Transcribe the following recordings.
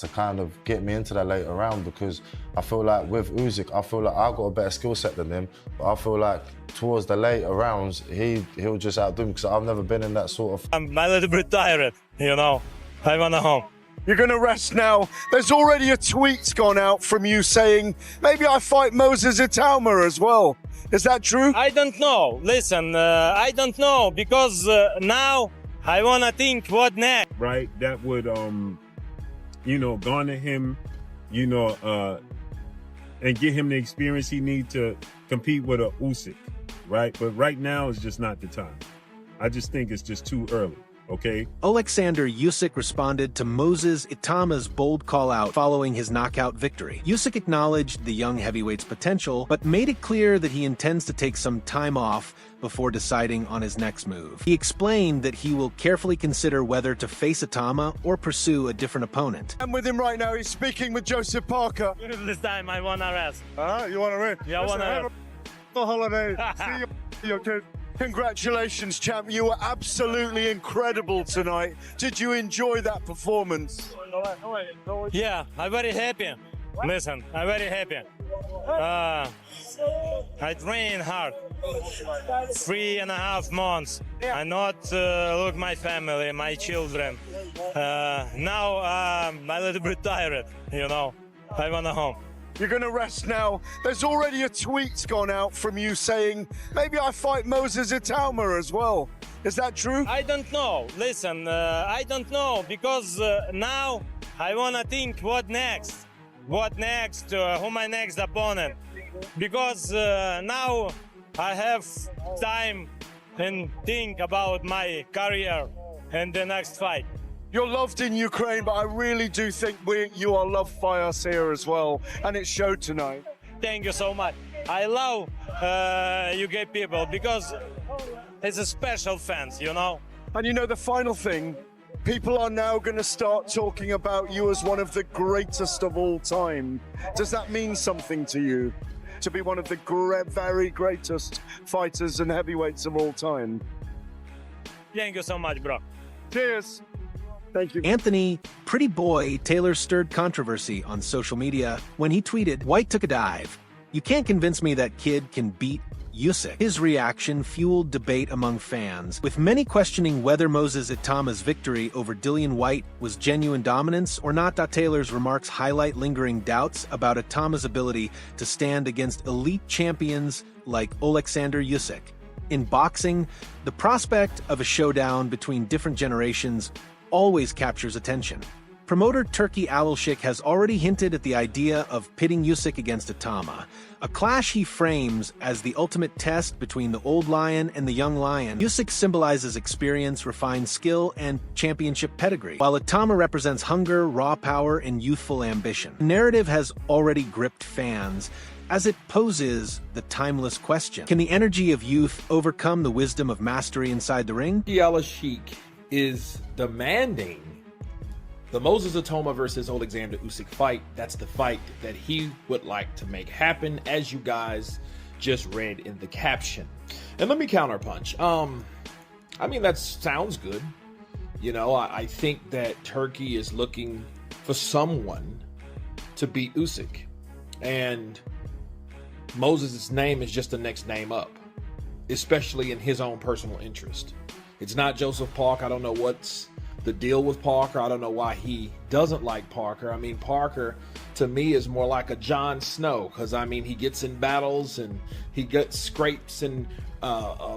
to kind of get me into that later round, because I feel like with Usyk, I feel like I got a better skill set than him, but I feel like towards the later rounds, he'll just outdo me, because I've never been in that sort of... I'm a little bit tired, you know. I wanna home. You're going to rest now. There's already a tweet gone out from you saying, maybe I fight Moses Itauma as well. Is that true? I don't know. Listen, I don't know, because now I wanna think what next. Right, that would, you know, garner him, you know, and get him the experience he needs to compete with a Usyk, right? But right now is just not the time. I just think it's just too early. Okay. Oleksandr Usyk responded to Moses Itauma's bold call-out following his knockout victory. Usyk acknowledged the young heavyweight's potential, but made it clear that he intends to take some time off before deciding on his next move. He explained that he will carefully consider whether to face Itauma or pursue a different opponent. I'm with him right now. He's speaking with Joseph Parker. This time I wanna rest. You want to win? Yeah, I wanna have rest. a holiday. See you, your kid. Congratulations, champ. You were absolutely incredible tonight. Did you enjoy that performance? Yeah, I'm very happy. Listen, I'm very happy. I train hard. 3.5 months. I not look my family, my children. Now I'm a little bit tired, you know. I wanna home. You're going to rest now. There's already a tweet gone out from you saying, maybe I fight Moses Itauma as well. Is that true? I don't know. Listen, I don't know, because now I wanna think what next. What next? Who my next opponent? Because now I have time and think about my career and the next fight. You're loved in Ukraine, but I really do think you are loved by us here as well, and it showed tonight. Thank you so much. I love UK people, because it's a special fans, you know. And you know, the final thing, people are now going to start talking about you as one of the greatest of all time. Does that mean something to you, to be one of the very greatest fighters and heavyweights of all time? Thank you so much, bro. Cheers. Thank you. Anthony Pretty Boy Taylor stirred controversy on social media when he tweeted, "Whyte took a dive. You can't convince me that kid can beat Usyk." His reaction fueled debate among fans, with many questioning whether Moses Itauma's victory over Dillian Whyte was genuine dominance or not. Taylor's remarks highlight lingering doubts about Itauma's ability to stand against elite champions like Oleksandr Usyk. In boxing, the prospect of a showdown between different generations always captures attention. Promoter Turki Alshik has already hinted at the idea of pitting Usyk against Itauma, a clash he frames as the ultimate test between the old lion and the young lion. Usyk symbolizes experience, refined skill, and championship pedigree, while Itauma represents hunger, raw power, and youthful ambition. The narrative has already gripped fans, as it poses the timeless question: can the energy of youth overcome the wisdom of mastery inside the ring? Alshik is demanding the Moses Itauma versus Oleksandr Usyk fight. That's the fight that he would like to make happen, as you guys just read in the caption. And let me counterpunch. I mean, that sounds good. You know, I think that Turkey is looking for someone to beat Usyk, and Moses' name is just the next name up, especially in his own personal interest. It's not Joseph Parker. I don't know what's the deal with Parker. I don't know why he doesn't like Parker. I mean, Parker to me is more like a Jon Snow, because I mean, he gets in battles and he gets scrapes and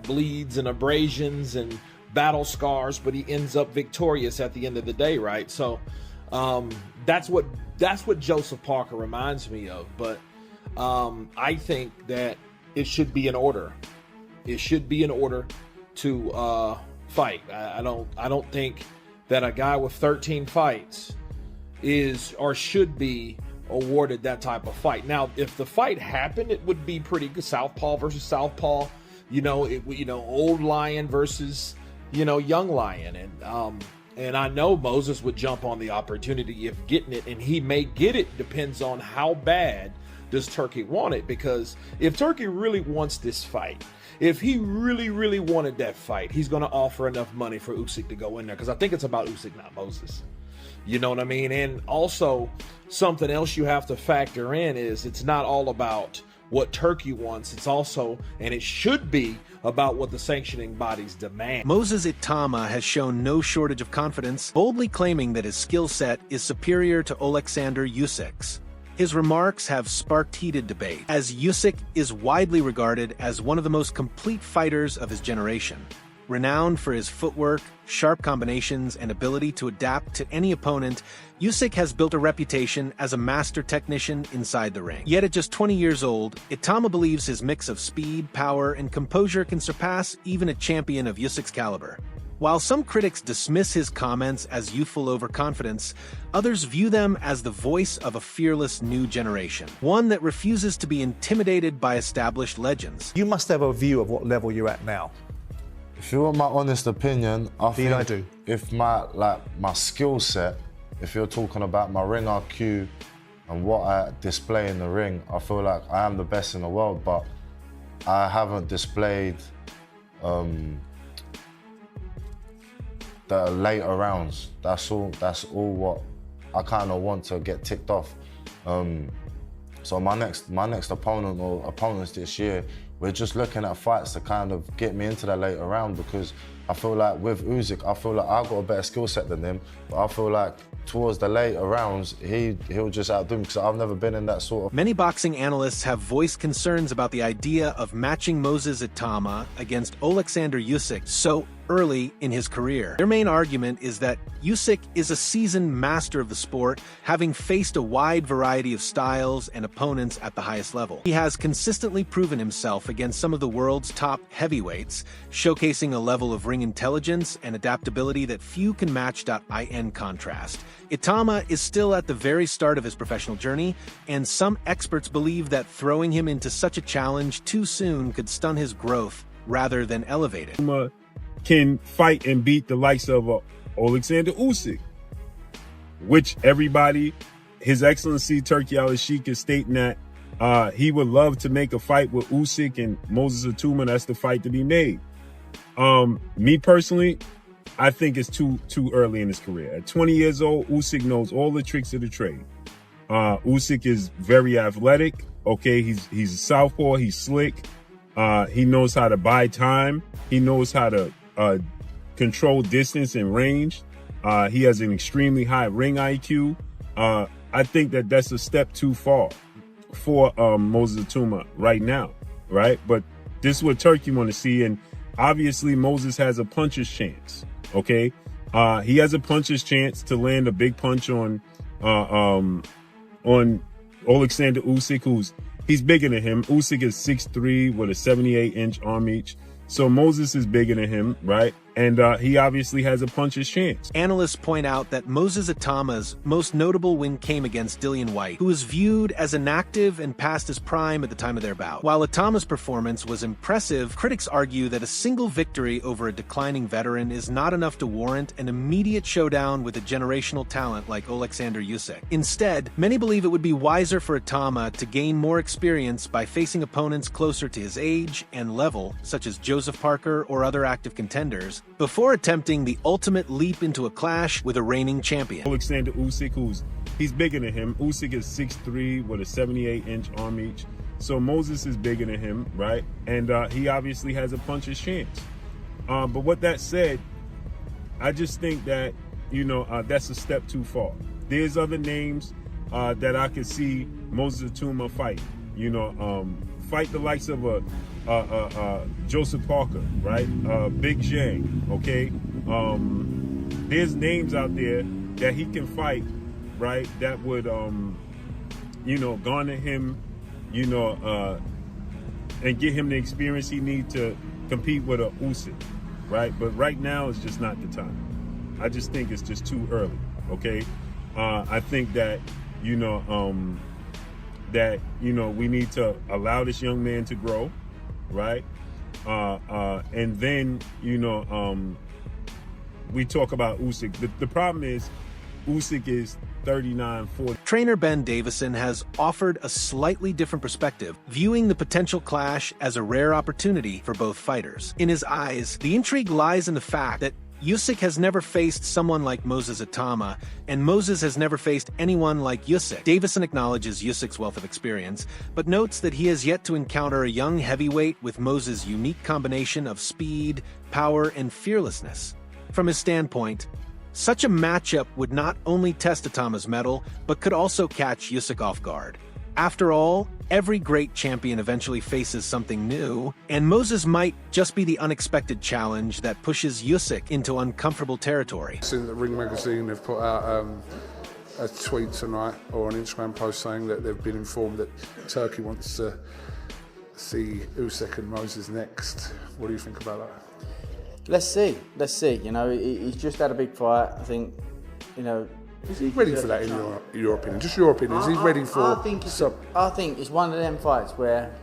bleeds and abrasions and battle scars, but he ends up victorious at the end of the day, right? So that's what Joseph Parker reminds me of. But I think that it should be in order. It should be in order to fight. I don't think that a guy with 13 fights is or should be awarded that type of fight. Now, if the fight happened, it would be pretty good. Southpaw versus Southpaw, you know, old lion versus, young lion. And I know Moses would jump on the opportunity if getting it, and he may get it. Depends on how bad does Turkey want it, because if Turkey really wants this fight, if he really, really wanted that fight, he's going to offer enough money for Usyk to go in there, because I think it's about Usyk, not Moses. You know what I mean? And also, something else you have to factor in is it's not all about what Turkey wants. It's also, and it should be, about what the sanctioning bodies demand. Moses Itauma has shown no shortage of confidence, boldly claiming that his skill set is superior to Oleksandr Usyk's. His remarks have sparked heated debate, as Usyk is widely regarded as one of the most complete fighters of his generation. Renowned for his footwork, sharp combinations, and ability to adapt to any opponent, Usyk has built a reputation as a master technician inside the ring. Yet at just 20 years old, Itauma believes his mix of speed, power, and composure can surpass even a champion of Usyk's caliber. While some critics dismiss his comments as youthful overconfidence, others view them as the voice of a fearless new generation, one that refuses to be intimidated by established legends. You must have a view of what level you're at now. If you want my honest opinion, I think if my skill set, if you're talking about my ring IQ and what I display in the ring, I feel like I am the best in the world, but I haven't displayed the later rounds. That's all what I kind of want to get ticked off. So my next opponent or opponents this year, we're just looking at fights to kind of get me into that later round, because I feel like with Usyk, I feel like I got a better skill set than him, but I feel like towards the later rounds, he'll just outdo me, because I've never been in that sort of... Many boxing analysts have voiced concerns about the idea of matching Moses Itauma against Oleksandr Usyk so early in his career. Their main argument is that Usyk is a seasoned master of the sport, having faced a wide variety of styles and opponents at the highest level. He has consistently proven himself against some of the world's top heavyweights, showcasing a level of ring intelligence and adaptability that few can match. In contrast, Itauma is still at the very start of his professional journey, and some experts believe that throwing him into such a challenge too soon could stun his growth rather than elevate it. Can fight and beat the likes of Oleksandr Usyk, which everybody, His Excellency Turki Al-Sheikh is stating that he would love to make a fight with Usyk and Moses Itauma. That's the fight to be made. Me personally, I think it's too early in his career. At 20 years old, Usyk knows all the tricks of the trade. Usyk is very athletic. Okay, he's a southpaw. He's slick. He knows how to buy time. He knows how to control distance and range. He has an extremely high ring IQ. I think that that's a step too far for Moses Itauma right now, right? But this is what Turkey want to see, and obviously Moses has a puncher's chance. Okay, he has a puncher's chance to land a big punch on Oleksandr Usyk, he's bigger than him. Usyk is 6'3" with a 78-inch arm reach. So Moses is bigger than him, right? And he obviously has a puncher's chance. Analysts point out that Moses Itauma's most notable win came against Dillian Whyte, who was viewed as inactive and past his prime at the time of their bout. While Itauma's performance was impressive, critics argue that a single victory over a declining veteran is not enough to warrant an immediate showdown with a generational talent like Oleksandr Usyk. Instead, many believe it would be wiser for Itauma to gain more experience by facing opponents closer to his age and level, such as Joseph Parker or other active contenders, before attempting the ultimate leap into a clash with a reigning champion. Oleksandr Usyk, he's bigger than him. Usyk is 6'3" with a 78-inch arm reach. So Moses is bigger than him, right? And he obviously has a puncher's chance. But with that said, I just think that, that's a step too far. There's other names that I could see Moses Itauma fight. Fight the likes of Joseph Parker, right? Big Zhang, okay? There's names out there that he can fight, right? That would, garner him, and get him the experience he needs to compete with a Usyk, right? But right now it's just not the time. I just think it's just too early, okay? I think that, we need to allow this young man to grow, right? And then, we talk about Usyk. The problem is Usyk is 39, 40. Trainer Ben Davison has offered a slightly different perspective, viewing the potential clash as a rare opportunity for both fighters. In his eyes, the intrigue lies in the fact that Usyk has never faced someone like Moses Itauma, and Moses has never faced anyone like Usyk. Davison acknowledges Usyk's wealth of experience, but notes that he has yet to encounter a young heavyweight with Moses' unique combination of speed, power, and fearlessness. From his standpoint, such a matchup would not only test Itauma's mettle, but could also catch Usyk off guard. After all, every great champion eventually faces something new, and Moses might just be the unexpected challenge that pushes Usyk into uncomfortable territory. I've seen that Ring Magazine have put out a tweet tonight, or an Instagram post, saying that they've been informed that Turkey wants to see Usyk and Moses next. What do you think about that? Let's see. You know, he's just had a big fight. I think, you know. Is he ready for that, in your opinion? Just your opinion. Is he ready for? I think it's one of them fights where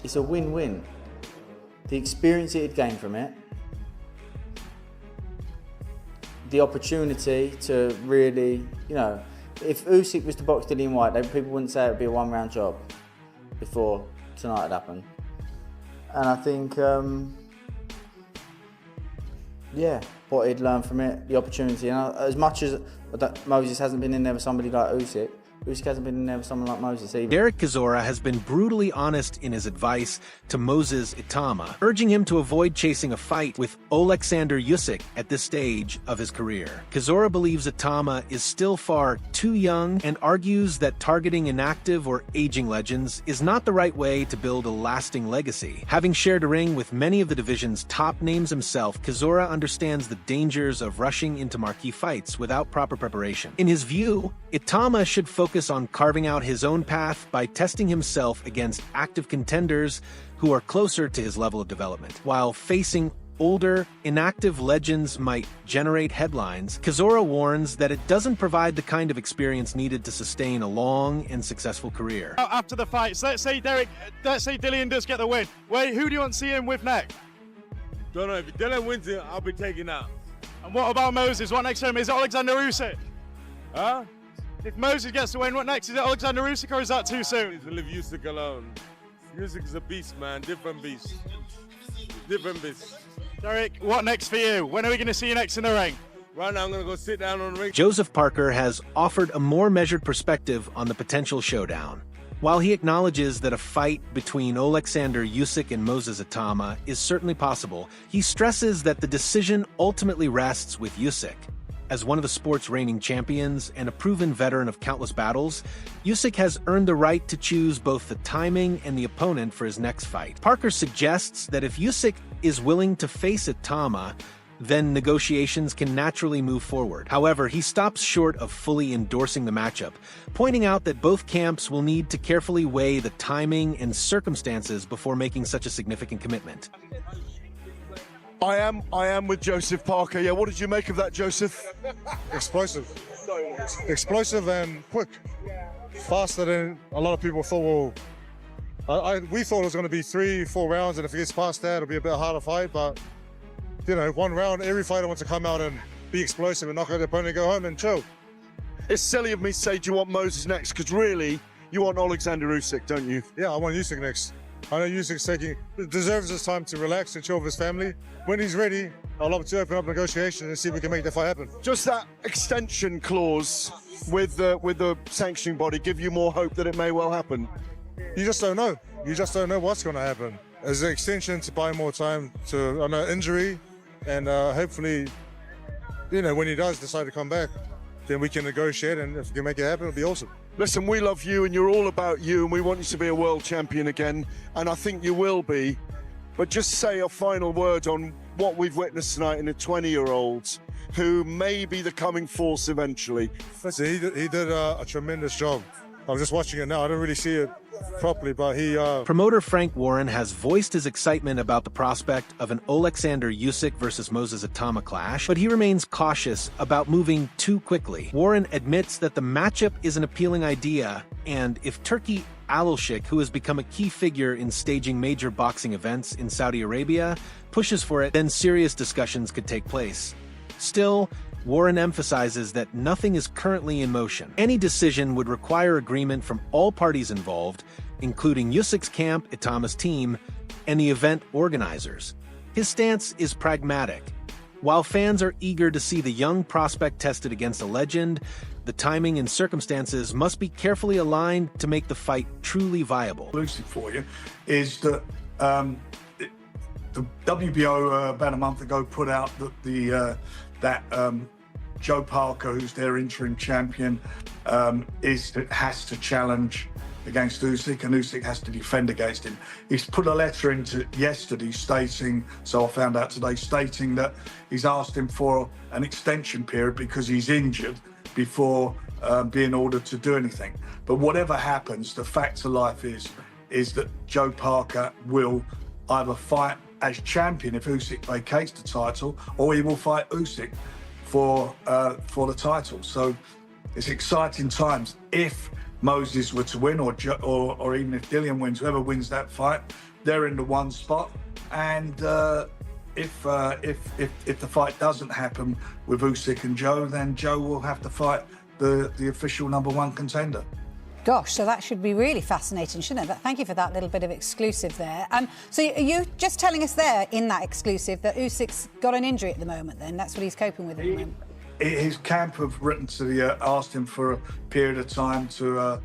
it's a win-win. The experience he'd gain from it, the opportunity to really, you know, if Usyk was to box Dillian Whyte, people wouldn't say it would be a one-round job before tonight had happened. And I think, yeah, what he'd learn from it, the opportunity. And as much as Moses hasn't been in there with somebody like Usyk hasn't been in there with someone like Moses either. Derek Chisora has been brutally honest in his advice to Moses Itauma, urging him to avoid chasing a fight with Oleksandr Usyk at this stage of his career. Chisora believes Itauma is still far too young and argues that targeting inactive or aging legends is not the right way to build a lasting legacy. Having shared a ring with many of the division's top names himself, Chisora understands the dangers of rushing into marquee fights without proper preparation. In his view, Itauma should focus on carving out his own path by testing himself against active contenders who are closer to his level of development. While facing older, inactive legends might generate headlines, Chisora warns that it doesn't provide the kind of experience needed to sustain a long and successful career. After the fights, let's say Dillian does get the win. Who do you want to see him with next? Don't know. If Dillian wins it, I'll be taking out. And what about Moses? What next to him? Is it Oleksandr Usyk? Huh? If Moses gets the win, what next? Is it Oleksandr Usyk, or is that too soon? Please leave Usyk alone. Usyk is a beast, man. Different beast. Different beast. Derek, what next for you? When are we going to see you next in the ring? Right now, I'm going to go sit down on the ring. Joseph Parker has offered a more measured perspective on the potential showdown. While he acknowledges that a fight between Oleksandr Usyk and Moses Itauma is certainly possible, he stresses that the decision ultimately rests with Usyk. As one of the sport's reigning champions and a proven veteran of countless battles, Usyk has earned the right to choose both the timing and the opponent for his next fight. Parker suggests that if Usyk is willing to face Itauma, then negotiations can naturally move forward. However, he stops short of fully endorsing the matchup, pointing out that both camps will need to carefully weigh the timing and circumstances before making such a significant commitment. I am with Joseph Parker. Yeah, what did you make of that, Joseph? Explosive and quick, faster than a lot of people thought. Well, we thought it was going to be 3-4 rounds, and if it gets past that, it'll be a bit harder fight. But you know, one round, every fighter wants to come out and be explosive and knock out the opponent and go home and chill. It's silly of me to say, do you want Moses next? Because really, you want Oleksandr Usyk, don't you? Yeah, I want Usyk next. I know Usyk deserves his time to relax and chill with his family. When he's ready, I'll love to open up negotiations and see if we can make the fight happen. Just that extension clause with the sanctioning body give you more hope that it may well happen? You just don't know. You just don't know what's going to happen. As an extension to buy more time to an injury, and hopefully, you know, when he does decide to come back, then we can negotiate, and if we can make it happen, it'll be awesome. Listen, we love you, and you're all about you, and we want you to be a world champion again, and I think you will be. But just say a final word on what we've witnessed tonight in the 20-year-olds who may be the coming force eventually. Listen, he did a tremendous job. I was just watching it now. I don't really see it properly, but he... Promoter Frank Warren has voiced his excitement about the prospect of an Oleksandr Usyk versus Moses Itauma clash, but he remains cautious about moving too quickly. Warren admits that the matchup is an appealing idea, and if Turkey Usyk, who has become a key figure in staging major boxing events in Saudi Arabia, pushes for it, then serious discussions could take place. Still, Warren emphasizes that nothing is currently in motion. Any decision would require agreement from all parties involved, including Usyk's camp, Itauma's team, and the event organizers. His stance is pragmatic. While fans are eager to see the young prospect tested against a legend, the timing and circumstances must be carefully aligned to make the fight truly viable. Exclusive for you is that the WBO about a month ago put out that Joe Parker, who's their interim champion, has to challenge against Usyk, and Usyk has to defend against him. He's put a letter into yesterday stating, so I found out today, stating that he's asked him for an extension period because he's injured before being ordered to do anything. But whatever happens, the fact of life is that Joe Parker will either fight as champion if Usyk vacates the title, or he will fight Usyk for the title. So it's exciting times. If Moses were to win, or even if Dillian wins, whoever wins that fight, they're in the one spot. And if the fight doesn't happen with Usyk and Joe, then Joe will have to fight the official #1 contender. Gosh, so that should be really fascinating, shouldn't it? Thank you for that little bit of exclusive there. So are you just telling us there in that exclusive that Usyk's got an injury at the moment then? That's what he's coping with at the moment? His camp have written to asked him for a period of time to